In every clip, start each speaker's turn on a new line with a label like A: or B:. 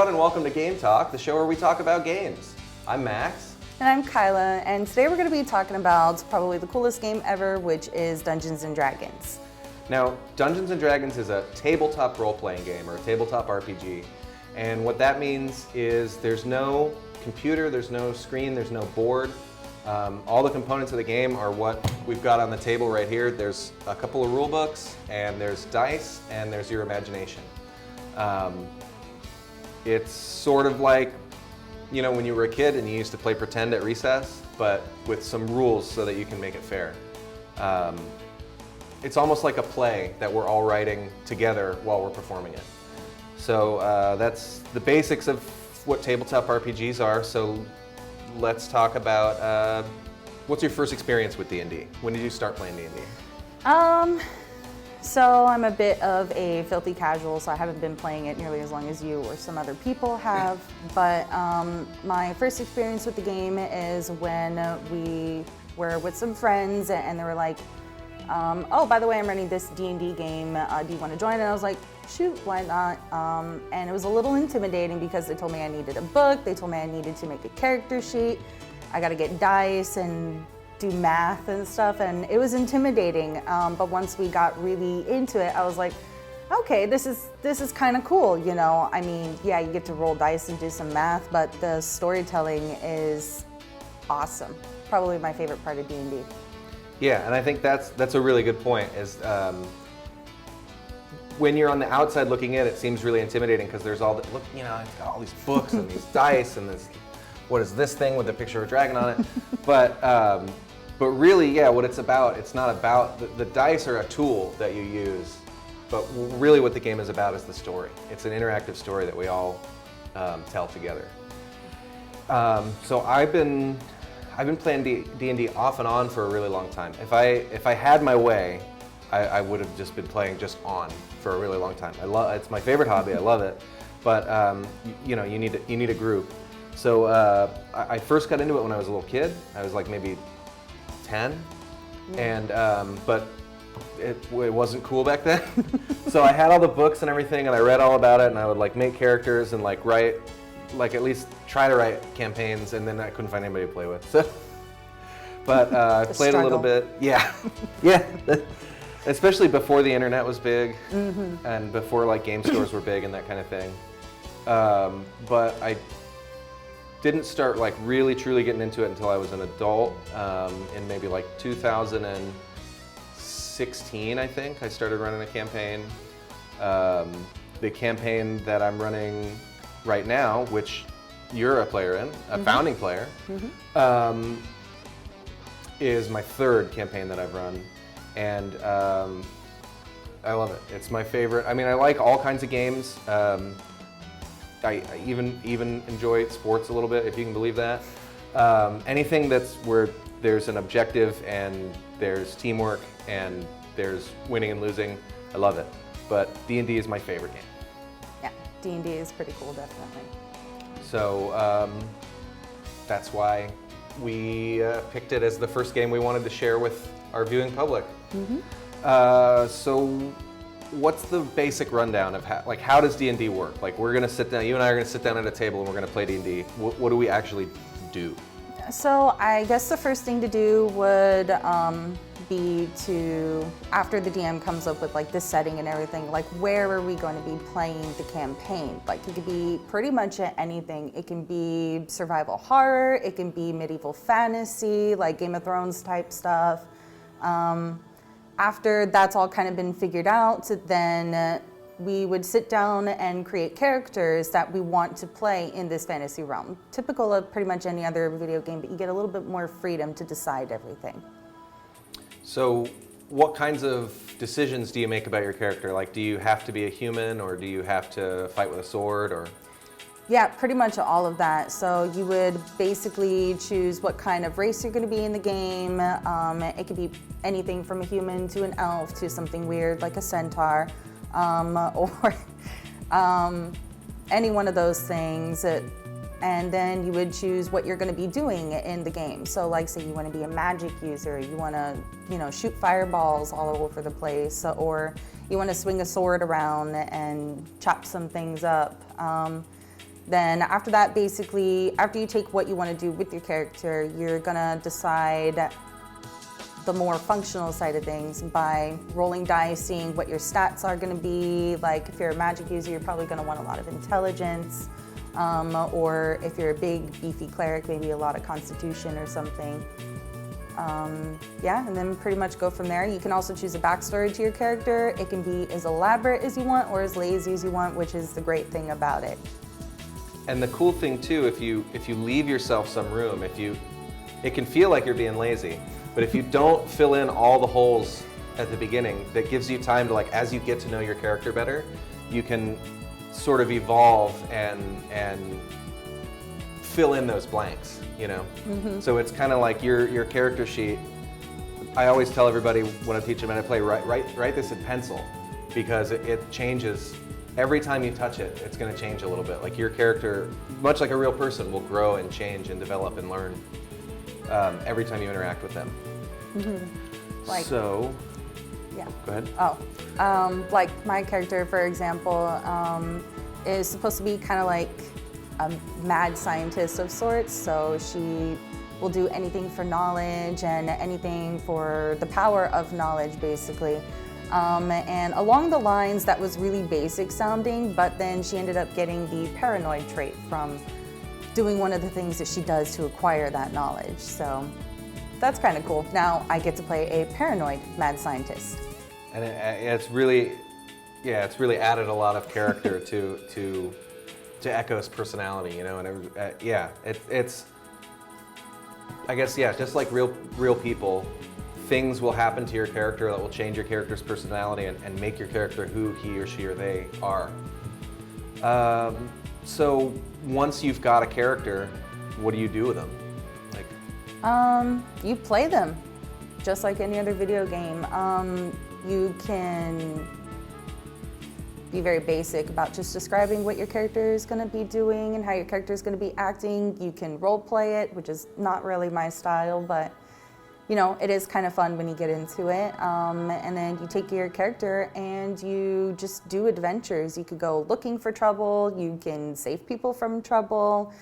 A: everyone, and welcome to Game Talk, the show where we talk about games. I'm Max.
B: And I'm Kaila, and today we're going to be talking about probably the coolest game ever, which is Dungeons & Dragons.
A: Now, Dungeons & Dragons is a tabletop role-playing game, or a tabletop RPG. And what that means is there's no computer, there's no screen, there's no board. All the components of the game are what we've got on the table right here. There's a couple of rule books, and there's dice, and there's your imagination. It's sort of like, you know, when you were a kid and you used to play pretend at recess, but with some rules so that you can make it fair. It's almost like a play that we're all writing together while we're performing it. So that's the basics of what tabletop RPGs are. So let's talk about what's your first experience with D&D? When did you start playing D&D?
B: So I'm a bit of a filthy casual, so I haven't been playing it nearly as long as you or some other people have. But my first experience with the game is when we were with some friends and they were like, oh, by the way, I'm running this D&D game. Do you want to join? And I was like, shoot, why not? And it was a little intimidating because they told me I needed a book. They told me I needed to make a character sheet. I got to get dice and do math and stuff, and it was intimidating. But once we got really into it, I was like, okay, this is kind of cool, you know? I mean, yeah, you get to roll dice and do some math, but the storytelling is awesome. Probably my favorite part of D&D.
A: Yeah, and I think that's a really good point. Is when you're on the outside looking in, it seems really intimidating because there's all the, look, you know, it's got all these books and these dice and this, what is this thing with a picture of a dragon on it? But really, yeah, what it's about, it's not about, the dice are a tool that you use, but really what the game is about is the story. It's an interactive story that we all tell together. So I've been playing D&D off and on for a really long time. If I had my way, I would have just been playing just on for a really long time. It's my favorite hobby. I love it, but you know, you need a group. So I first got into it when I was a little kid. I was like maybe 10, and but it wasn't cool back then. So I had all the books and everything, and I read all about it, and I would like make characters and like write, like at least try to write campaigns, and then I couldn't find anybody to play with. So, but I played a little bit. Yeah, yeah. Especially before the internet was big, and before like game stores were big and that kind of thing. But I didn't start like really truly getting into it until I was an adult. In maybe like 2016, I think, I started running a campaign. The campaign that I'm running right now, which you're a player in, a founding player, is my third campaign that I've run. And I love it. It's my favorite. I mean, I like all kinds of games. I even enjoy sports a little bit, if you can believe that. Anything that's where there's an objective and there's teamwork and there's winning and losing, I love it. But D&D is my favorite game.
B: Yeah, D&D is pretty cool, definitely.
A: So that's why we picked it as the first game we wanted to share with our viewing public. So what's the basic rundown of how does D&D work? Like, we're gonna sit down, you and I are gonna sit down at a table and we're gonna play D&D. What do we actually do?
B: So I guess the first thing to do would be to, after the DM comes up with like the setting and everything, like where are we going to be playing the campaign? Like, it could be pretty much anything. It can be survival horror, it can be medieval fantasy, like Game of Thrones type stuff. After that's all kind of been figured out, then we would sit down and create characters that we want to play in this fantasy realm. Typical of pretty much any other video game, but you get a little bit more freedom to decide everything.
A: So what kinds of decisions do you make about your character? Like, do you have to be a human, or do you have to fight with a sword, or?
B: Yeah, pretty much all of that. So you would basically choose what kind of race you're going to be in the game. It could be anything from a human to an elf to something weird like a centaur, or any one of those things. And then you would choose what you're going to be doing in the game. So like, say you want to be a magic user, you want to, you know, shoot fireballs all over the place, or you want to swing a sword around and chop some things up. Then after that, basically, after you take what you want to do with your character, you're gonna decide the more functional side of things by rolling dice, seeing what your stats are gonna be. Like if you're a magic user, you're probably gonna want a lot of intelligence. Or if you're a big, beefy cleric, maybe a lot of constitution or something. Yeah, and then pretty much go from there. You can also choose a backstory to your character. It can be as elaborate as you want or as lazy as you want, which is the great thing about it.
A: And the cool thing too, if you leave yourself some room, it can feel like you're being lazy, but if you don't fill in all the holes at the beginning, that gives you time to, like, as you get to know your character better, you can sort of evolve and fill in those blanks, you know? So it's kind of like your character sheet. I always tell everybody when I teach them and I play, write this in pencil, because it changes. Every time you touch it, it's going to change a little bit. Like your character, much like a real person, will grow and change and develop and learn every time you interact with them.
B: Like,
A: so,
B: yeah.
A: Go ahead.
B: Like my character, for example, is supposed to be kind of like a mad scientist of sorts. So she will do anything for knowledge and anything for the power of knowledge, basically. And along the lines, that was really basic sounding, but then she ended up getting the paranoid trait from doing one of the things that she does to acquire that knowledge. So that's kind of cool. Now I get to play a paranoid mad scientist.
A: And it's really added a lot of character to Echo's personality, you know, and it's I guess, just like real people, things will happen to your character that will change your character's personality and make your character who he or she or they are. So once you've got a character, what do you do with them? Like,
B: you play them just like any other video game. You can be very basic about just describing what your character is going to be doing and how your character is going to be acting. You can role play it, which is not really my style, but you know, it is kind of fun when you get into it. And then you take your character and you just do adventures. You could go looking for trouble. You can save people from trouble.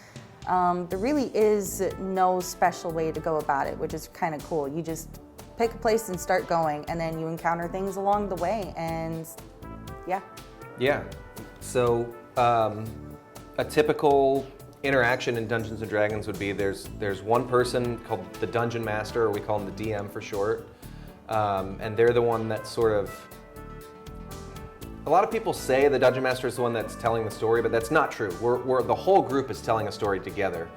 B: There really is no special way to go about it, which is kind of cool. You just pick a place and start going, and then you encounter things along the way, and yeah.
A: Yeah. So a typical interaction in Dungeons & Dragons would be there's one person called the Dungeon Master, or we call him the DM for short, and they're the one that sort of, a lot of people say the Dungeon Master is the one that's telling the story, but that's not true. We're the whole group is telling a story together.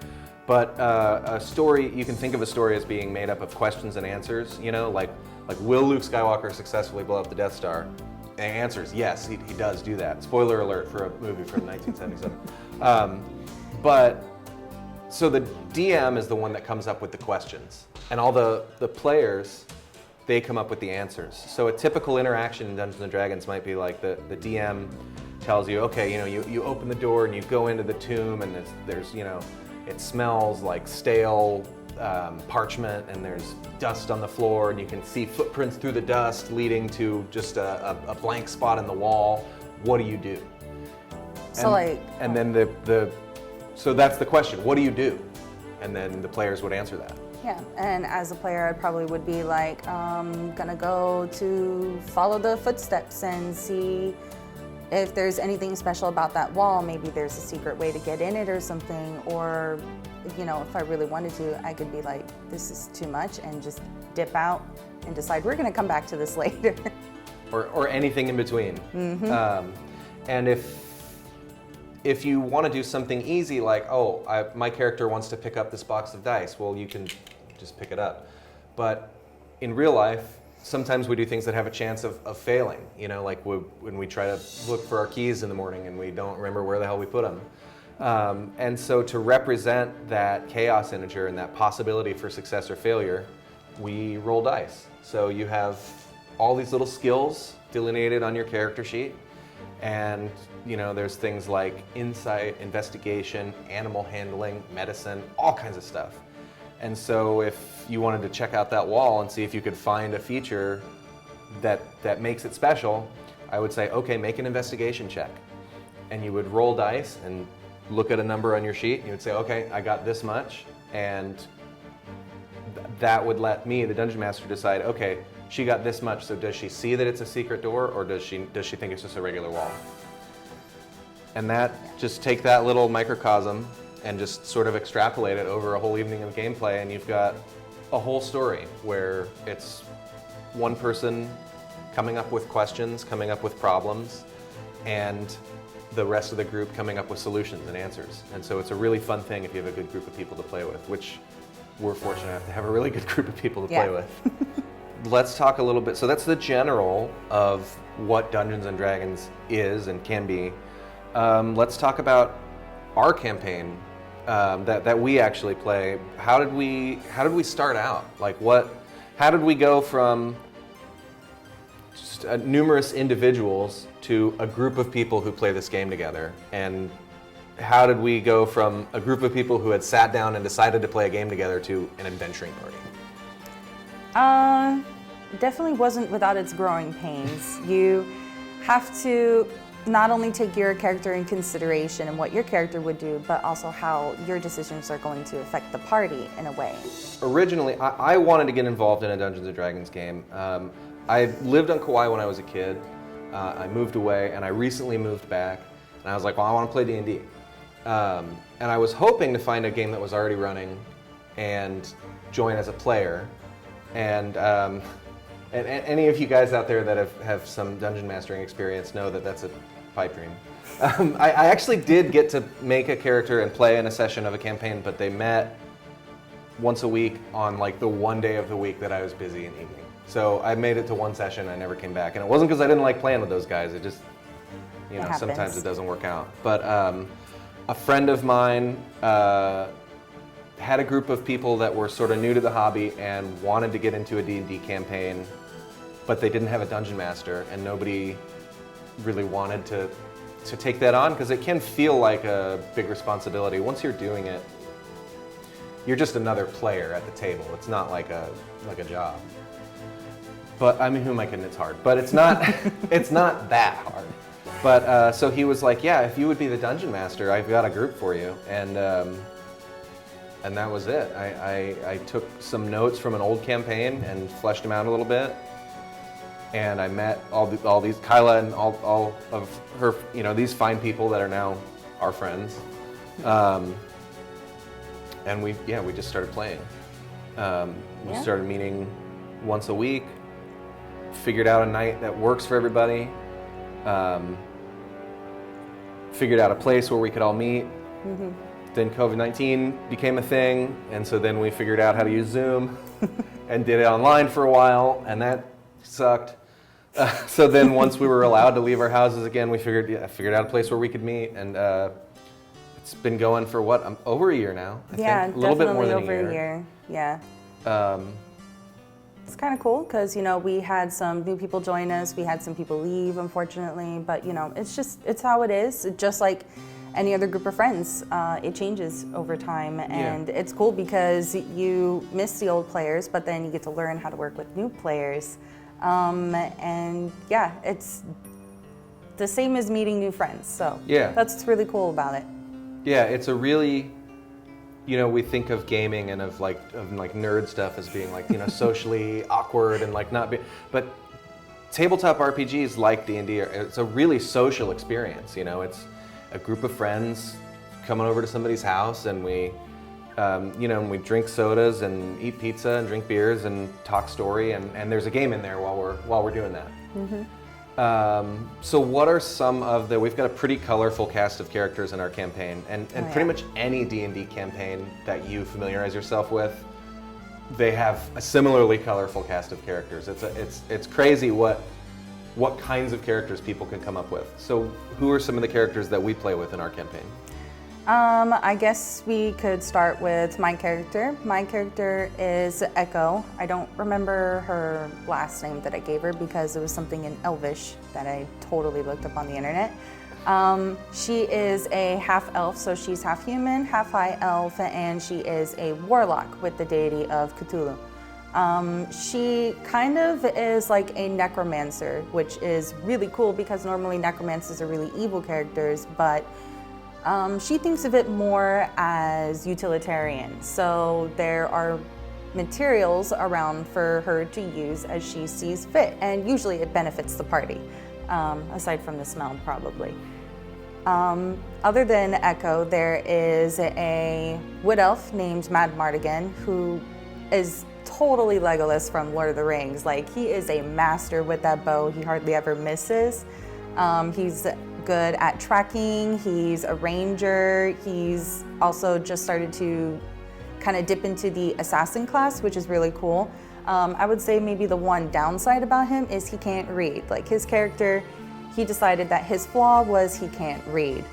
A: But a story, you can think of a story as being made up of questions and answers, you know, like will Luke Skywalker successfully blow up the Death Star? And the answer is yes, he does do that. Spoiler alert for a movie from 1977. But so the DM is the one that comes up with the questions, and all the players, they come up with the answers. So a typical interaction in Dungeons & Dragons might be like the DM tells you, okay, you know, you open the door and you go into the tomb, and there's you know, it smells like stale parchment, and there's dust on the floor, and you can see footprints through the dust leading to just a blank spot in the wall. What do you do?
B: So
A: and then so that's the question. What do you do? And then the players would answer that.
B: Yeah, and as a player, I probably would be like, gonna go to follow the footsteps and see if there's anything special about that wall. Maybe there's a secret way to get in it or something. Or, you know, if I really wanted to, I could be like, this is too much, and just dip out and decide we're gonna come back to this later.
A: Or anything in between. And if you want to do something easy, like, my character wants to pick up this box of dice, well, you can just pick it up. But in real life, sometimes we do things that have a chance of failing, you know, like when we try to look for our keys in the morning and we don't remember where the hell we put them. And so to represent that chaos integer and that possibility for success or failure, we roll dice. So you have all these little skills delineated on your character sheet. And you know, there's things like insight, investigation, animal handling, medicine, all kinds of stuff. And so if you wanted to check out that wall and see if you could find a feature that makes it special, I would say, okay, make an investigation check. And you would roll dice, and look at a number on your sheet, and you would say, okay, I got this much, and that would let me, the Dungeon Master, decide, okay, she got this much, so does she see that it's a secret door, or does she think it's just a regular wall? And that, just take that little microcosm and just sort of extrapolate it over a whole evening of gameplay, and you've got a whole story where it's one person coming up with questions, coming up with problems, and the rest of the group coming up with solutions and answers. And so it's a really fun thing if you have a good group of people to play with, which we're fortunate enough to have a really good group of people to play with. Let's talk a little bit, so that's the general of what Dungeons & Dragons is and can be. Let's talk about our campaign that we actually play. How did we start out? Like how did we go from just numerous individuals to a group of people who play this game together? And how did we go from a group of people who had sat down and decided to play a game together to an adventuring party?
B: Definitely wasn't without its growing pains. You have to not only take your character in consideration and what your character would do, but also how your decisions are going to affect the party in a way.
A: Originally, I wanted to get involved in a Dungeons & Dragons game. I lived on Kauai when I was a kid. I moved away, and I recently moved back. And I was like, well, I want to play D&D. And I was hoping to find a game that was already running and join as a player. And any of you guys out there that have some dungeon mastering experience know that that's a pipe dream. I actually did get to make a character and play in a session of a campaign, but they met once a week on like the one day of the week that I was busy in the evening. So I made it to one session, I never came back. And it wasn't because I didn't like playing with those guys, it just, sometimes it doesn't work out. But a friend of mine had a group of people that were sort of new to the hobby and wanted to get into a D&D campaign, but they didn't have a dungeon master, and nobody really wanted to take that on because it can feel like a big responsibility. Once you're doing it, you're just another player at the table. It's not like a job. But I mean, who am I kidding? It's hard, but it's not it's not that hard. But so he was like, yeah, if you would be the dungeon master, I've got a group for you, and that was it. I took some notes from an old campaign and fleshed them out a little bit. And I met all these, Kaila and all of her, these fine people that are now our friends. And we just started playing. We started meeting once a week, figured out a night that works for everybody, figured out a place where we could all meet. Mm-hmm. Then COVID-19 became a thing, and so then we figured out how to use Zoom and did it online for a while, and that sucked. So then once we were allowed to leave our houses again, we figured out a place where we could meet, and it's been going for over a year now. I think. A little bit more than
B: over a year. Yeah. It's kind of cool because we had some new people join us, we had some people leave, unfortunately, but it's how it is. Just like any other group of friends, it changes over time, and it's cool because you miss the old players, but then you get to learn how to work with new players. And yeah, it's the same as meeting new friends. So that's what's really cool about it.
A: Yeah, it's a really, we think of gaming and of nerd stuff as being socially awkward and not be, but tabletop RPGs like D&D, it's a really social experience. It's a group of friends coming over to somebody's house, and we we drink sodas and eat pizza and drink beers and talk story, and there's a game in there while we're doing that. Mm-hmm. So what are some of we've got a pretty colorful cast of characters in our campaign, and pretty much any D&D campaign that you familiarize yourself with, they have a similarly colorful cast of characters. It's crazy what kinds of characters people can come up with. So who are some of the characters that we play with in our campaign?
B: I guess we could start with my character. My character is Echo. I don't remember her last name that I gave her because it was something in Elvish that I totally looked up on the internet. She is a half elf, so she's half human, half high elf, and she is a warlock with the deity of Cthulhu. She kind of is like a necromancer, which is really cool because normally necromancers are really evil characters, but She thinks of it more as utilitarian. So there are materials around for her to use as she sees fit, and usually it benefits the party, aside from the smell probably. Other than Echo, there is a wood elf named Mad Mardigan who is totally Legolas from Lord of the Rings. Like, he is a master with that bow. He hardly ever misses. He's good at tracking. He's a ranger. He's also just started to kind of dip into the assassin class, which is really cool. I would say maybe the one downside about him is he can't read. Like, his character, he decided that his flaw was he can't read,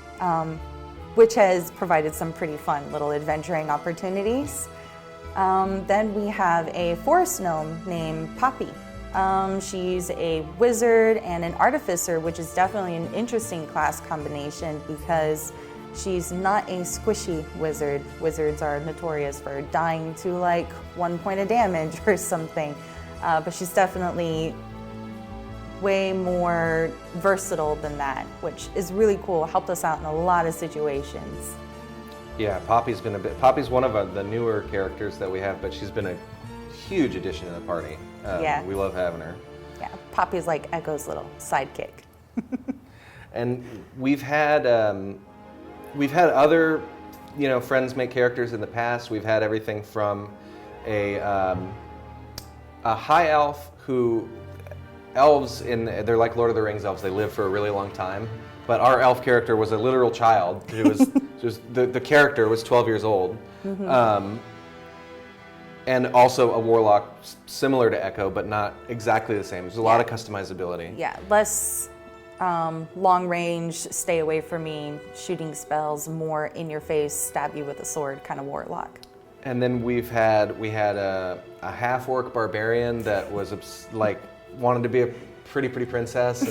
B: which has provided some pretty fun little adventuring opportunities. Then we have a forest gnome named Poppy. She's a wizard and an artificer, which is definitely an interesting class combination because she's not a squishy wizard. Wizards are notorious for dying to like 1 point of damage or something, but she's definitely way more versatile than that, which is really cool. Helped us out in a lot of situations.
A: Yeah, Poppy's one of the newer characters that we have, but she's been a huge addition to the party.
B: Yeah.
A: We love having her.
B: Yeah, Poppy's like Echo's little sidekick.
A: And we've had other, friends make characters in the past. We've had everything from a high elf who, they're like Lord of the Rings elves. They live for a really long time. But our elf character was a literal child. The character was 12 years old. Mm-hmm. And also a warlock similar to Echo, but not exactly the same. There's a lot of customizability.
B: Yeah, less long range, stay away from me, shooting spells, more in your face, stab you with a sword kind of warlock.
A: And then we had a half-orc barbarian that was wanted to be a pretty princess,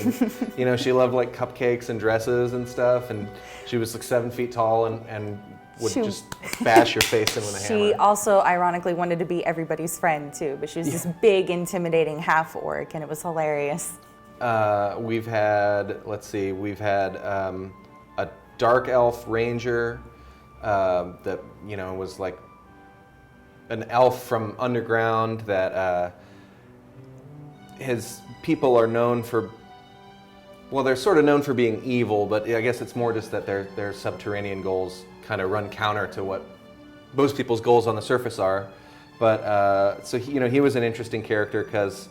A: and she loved like cupcakes and dresses and stuff, and she was like 7 feet tall and would just bash your face in with a hammer.
B: She also ironically wanted to be everybody's friend too, but she was this big intimidating half orc, and it was hilarious.
A: We've had a dark elf ranger that was like an elf from underground that his people are known for, they're sort of known for being evil, but I guess it's more just that their subterranean goals kind of run counter to what most people's goals on the surface are. But so he was an interesting character because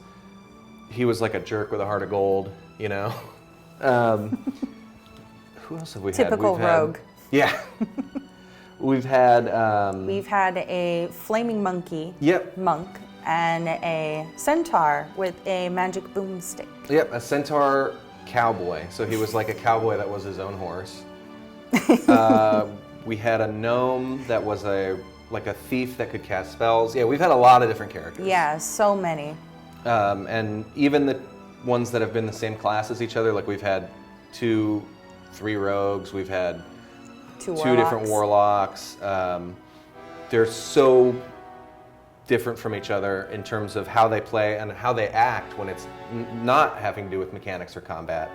A: he was like a jerk with a heart of gold, Who else have we had?
B: Typical rogue.
A: Yeah. We've had
B: a flaming monkey.
A: Yep.
B: Monk. And a centaur with a magic boomstick.
A: Yep, a centaur cowboy. So he was like a cowboy that was his own horse. We had a gnome that was like a thief that could cast spells. Yeah, we've had a lot of different characters.
B: Yeah, so many.
A: And even the ones that have been the same class as each other, like we've had 3 rogues, we've had 2 different warlocks. They're so different from each other in terms of how they play and how they act when it's not having to do with mechanics or combat.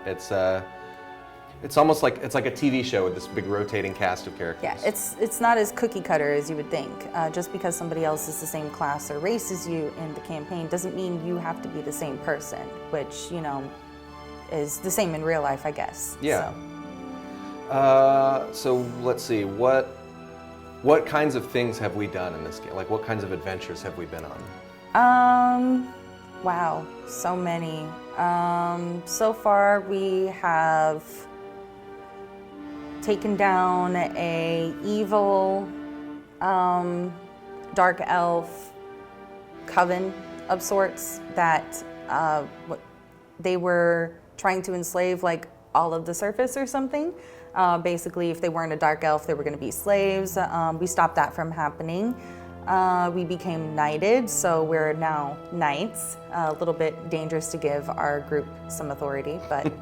A: It's almost like a TV show with this big rotating cast of characters.
B: Yeah, it's not as cookie cutter as you would think. Just because somebody else is the same class or race as you in the campaign doesn't mean you have to be the same person, which is the same in real life, I guess.
A: Yeah. So let's see, what kinds of things have we done in this game? Like, what kinds of adventures have we been on?
B: Wow, so many. So far we have taken down a evil dark elf coven of sorts that they were trying to enslave like all of the surface or something. Basically, if they weren't a dark elf, they were going to be slaves. We stopped that from happening. We became knighted, so we're now knights. A little bit dangerous to give our group some authority, but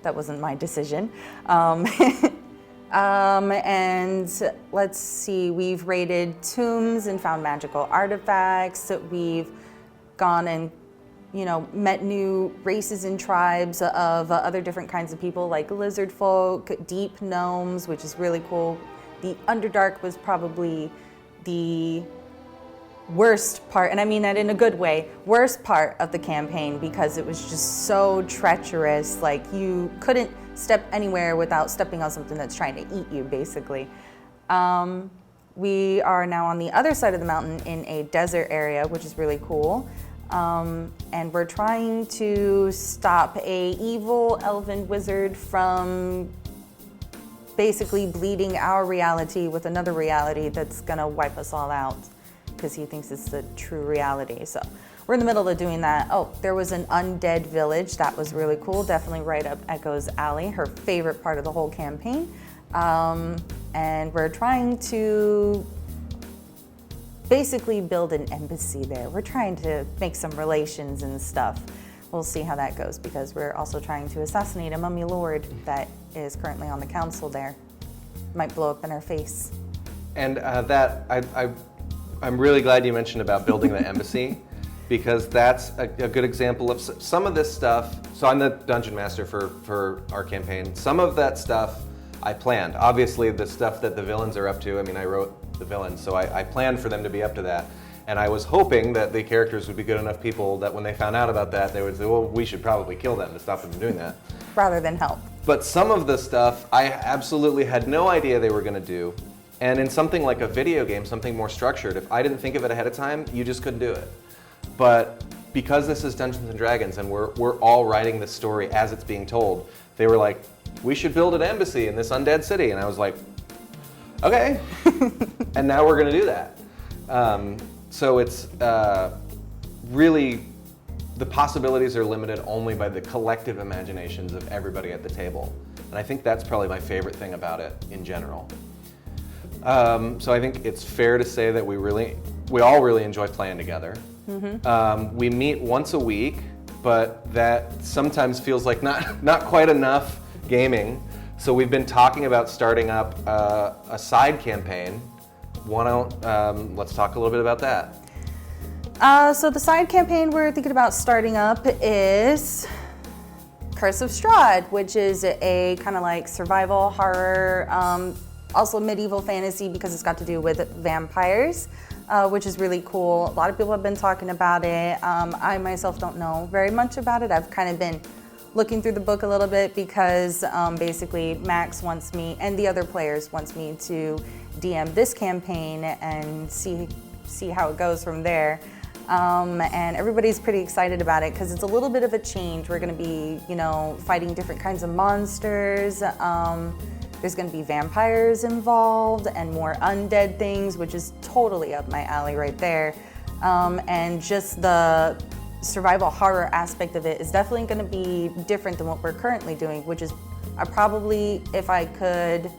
B: that wasn't my decision. And let's see, we've raided tombs and found magical artifacts. We've gone and met new races and tribes of other different kinds of people, like lizard folk, deep gnomes, which is really cool. The Underdark was probably the worst part, and I mean that in a good way, worst part of the campaign, because it was just so treacherous. Like, you couldn't step anywhere without stepping on something that's trying to eat you, basically. We are now on the other side of the mountain in a desert area, which is really cool. And we're trying to stop a evil elven wizard from basically bleeding our reality with another reality that's gonna wipe us all out, because he thinks it's the true reality. So we're in the middle of doing that. Oh, there was an undead village. That was really cool. Definitely right up Echo's alley, her favorite part of the whole campaign. And we're trying to basically build an embassy there. We're trying to make some relations and stuff. We'll see how that goes, because we're also trying to assassinate a mummy lord that is currently on the council there. Might blow up in our face.
A: And I'm really glad you mentioned about building the embassy, because that's a good example of some of this stuff. So I'm the dungeon master for our campaign. Some of that stuff I planned. Obviously, the stuff that the villains are up to, I mean, I wrote the villains, so I planned for them to be up to that. And I was hoping that the characters would be good enough people that when they found out about that, they would say, well, we should probably kill them to stop them from doing that.
B: Rather than help.
A: But some of the stuff I absolutely had no idea they were going to do. And in something like a video game, something more structured, if I didn't think of it ahead of time, you just couldn't do it. But because this is Dungeons and Dragons and we're all writing this story as it's being told, they were like, we should build an embassy in this undead city. And I was like, okay. And now we're going to do that. So it's really, the possibilities are limited only by the collective imaginations of everybody at the table. And I think that's probably my favorite thing about it in general. So I think it's fair to say that we all really enjoy playing together. Mm-hmm. We meet once a week, but that sometimes feels like not quite enough gaming. So we've been talking about starting up a side campaign. Let's talk a little bit about that.
B: So the side campaign we're thinking about starting up is Curse of Strahd, which is a kind of like survival horror, also medieval fantasy, because it's got to do with vampires, which is really cool. A lot of people have been talking about it. I myself don't know very much about it. I've kind of been looking through the book a little bit, because basically Max wants me, and the other players wants me to DM this campaign and see how it goes from there. And everybody's pretty excited about it, because it's a little bit of a change. We're going to be, fighting different kinds of monsters. There's going to be vampires involved and more undead things, which is totally up my alley right there. And just the survival horror aspect of it is definitely going to be different than what we're currently doing, which is probably, if I could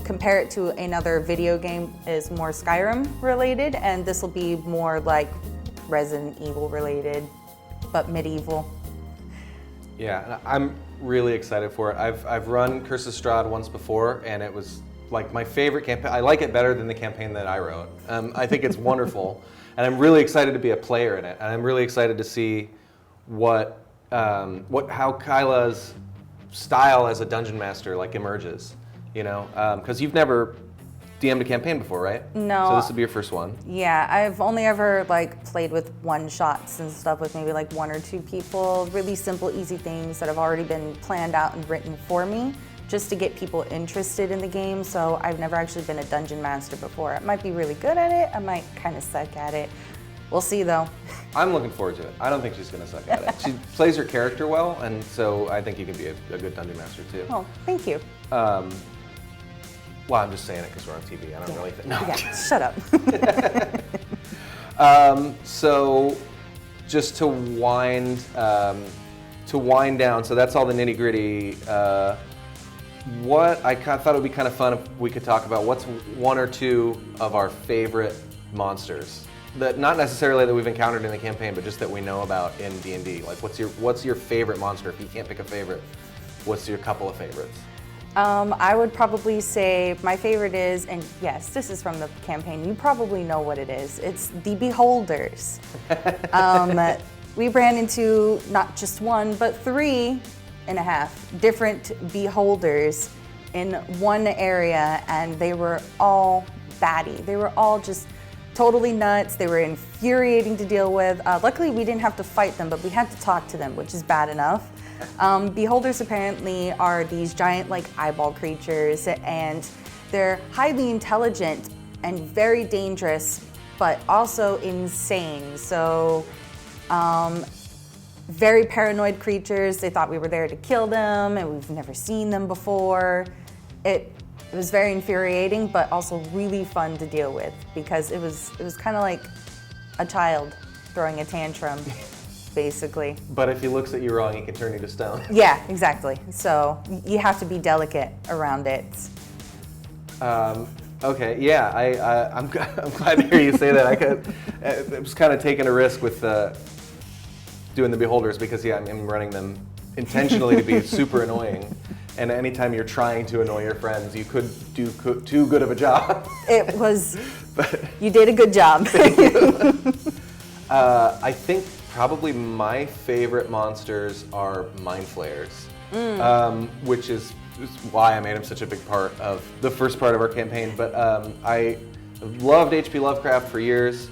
B: compare it to another video game, is more Skyrim related, and this will be more like Resident Evil related, but medieval.
A: Yeah, I'm really excited for it. I've run Curse of Strahd once before, and it was like my favorite campaign. I like it better than the campaign that I wrote. I think it's wonderful, and I'm really excited to be a player in it. And I'm really excited to see how Kaila's style as a dungeon master emerges. Because you've never DM'd a campaign before, right?
B: No.
A: So this will be your first one.
B: Yeah, I've only ever played with one-shots and stuff with maybe one or two people. Really simple, easy things that have already been planned out and written for me, just to get people interested in the game. So I've never actually been a dungeon master before. I might be really good at it. I might kind of suck at it. We'll see, though.
A: I'm looking forward to it. I don't think she's going to suck at it. She plays her character well, and so I think you can be a good dungeon master, too.
B: Oh, thank you.
A: Well, I'm just saying it because we're on TV. I don't really think. No.
B: Yeah, shut
A: up. So, just to wind down. So that's all the nitty gritty. What I thought it would be kind of fun if we could talk about what's one or two of our favorite monsters. That not necessarily that we've encountered in the campaign, but just that we know about in D&D. What's your favorite monster? If you can't pick a favorite, what's your couple of favorites?
B: I would probably say my favorite is, and yes, this is from the campaign, you probably know what it is. It's the Beholders. we ran into not just one, but 3.5 different beholders in one area, and they were all batty. They were all just totally nuts. They were infuriating to deal with. Luckily, we didn't have to fight them, but we had to talk to them, which is bad enough. Beholders apparently are these giant like eyeball creatures, and they're highly intelligent and very dangerous, but also insane. So very paranoid creatures. They thought we were there to kill them, and we've never seen them before. It was very infuriating, but also really fun to deal with, because it was kind of like a child throwing a tantrum, basically.
A: But if he looks at you wrong, he can turn you to stone.
B: Yeah, exactly. So you have to be delicate around it.
A: Okay, yeah, I'm glad to hear you say that. I was kind of taking a risk with doing the beholders, because yeah, I'm running them intentionally to be super annoying. And anytime you're trying to annoy your friends, you could do too good of a job.
B: It was, you did a good job.
A: I think probably my favorite monsters are mind flayers, which is why I made them such a big part of the first part of our campaign. But I loved H.P. Lovecraft for years.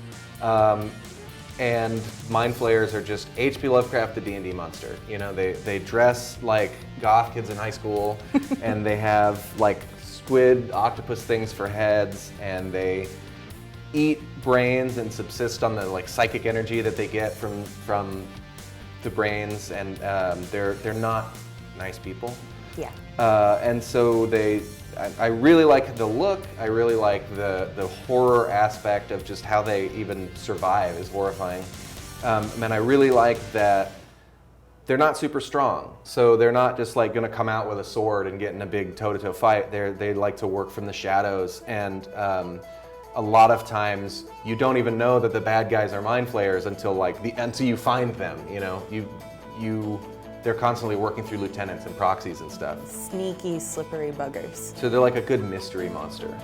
A: And mind flayers are just H.P. Lovecraft, the D&D monster. You know, they dress like goth kids in high school, and they have like squid, octopus things for heads, and they eat brains and subsist on the like psychic energy that they get from the brains, and they're not nice people.
B: Yeah.
A: And so I really like the look. I really like the horror aspect of just how they even survive is horrifying. And I really like that they're not super strong. So they're not just like gonna come out with a sword and get in a big toe-to-toe fight. They like to work from the shadows, and a lot of times you don't even know that the bad guys are mind flayers until you find them. You know, they're constantly working through lieutenants and proxies and stuff.
B: Sneaky, slippery buggers.
A: So they're like a good mystery monster.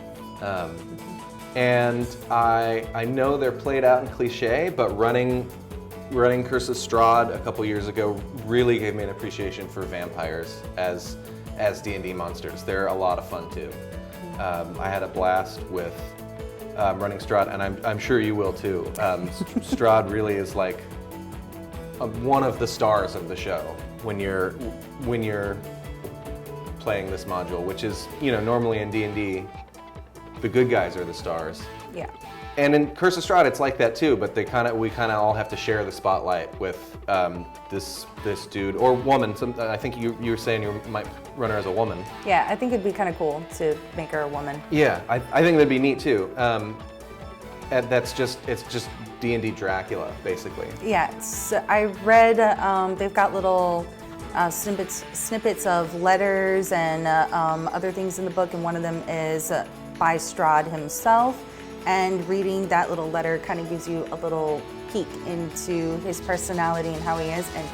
A: And I know they're played out in cliche, but running Curse of Strahd a couple years ago really gave me an appreciation for vampires as D&D monsters. They're a lot of fun too. I had a blast with running Strahd, and I'm sure you will too. Strahd really is like one of the stars of the show when you're playing this module, which is, you know, normally in D&D, the good guys are the stars.
B: Yeah.
A: And in Curse of Strahd, it's like that too, but we kind of all have to share the spotlight with this dude or woman. I think you were saying you might run her as a woman.
B: Yeah, I think it'd be kind of cool to make her a woman.
A: Yeah, I think that'd be neat too. It's just D&D Dracula, basically.
B: Yeah, I read they've got little snippets of letters and other things in the book, and one of them is by Strahd himself. And reading that little letter kind of gives you a little peek into his personality and how he is. And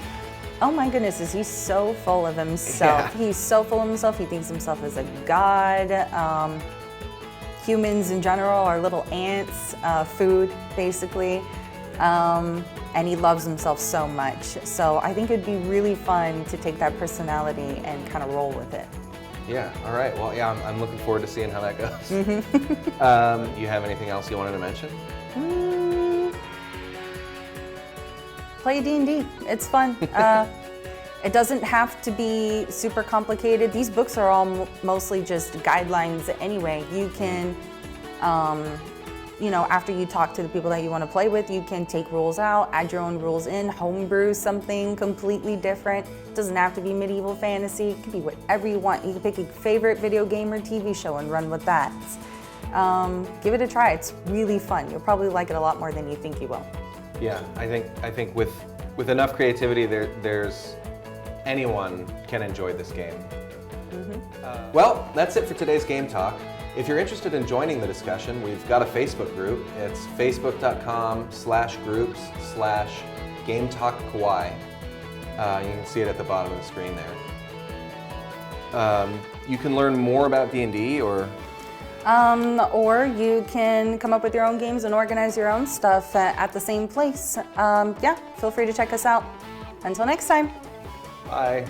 B: oh my goodness, is he so full of himself. Yeah. He's so full of himself. He thinks himself as a god. Humans in general are little ants, food basically. And he loves himself so much. So I think it'd be really fun to take that personality and kind of roll with it.
A: Yeah, all right. Well, yeah, I'm looking forward to seeing how that goes. You have anything else you wanted to mention?
B: Play D&D. It's fun. It doesn't have to be super complicated. These books are all mostly just guidelines anyway. You can, you know, after you talk to the people that you want to play with, you can take rules out, add your own rules in, homebrew something completely different. It doesn't have to be medieval fantasy. It can be whatever you want. You can pick your favorite video game or TV show and run with that. Give it a try. It's really fun. You'll probably like it a lot more than you think you will.
A: Yeah, I think with enough creativity, there's anyone can enjoy this game. Well, that's it for today's Game Talk. If you're interested in joining the discussion, we've got a Facebook group. It's facebook.com/groups/GameTalkKauai. You can see it at the bottom of the screen there. You can learn more about D&D or
B: or you can come up with your own games and organize your own stuff at the same place. Yeah, feel free to check us out. Until next time.
A: Bye.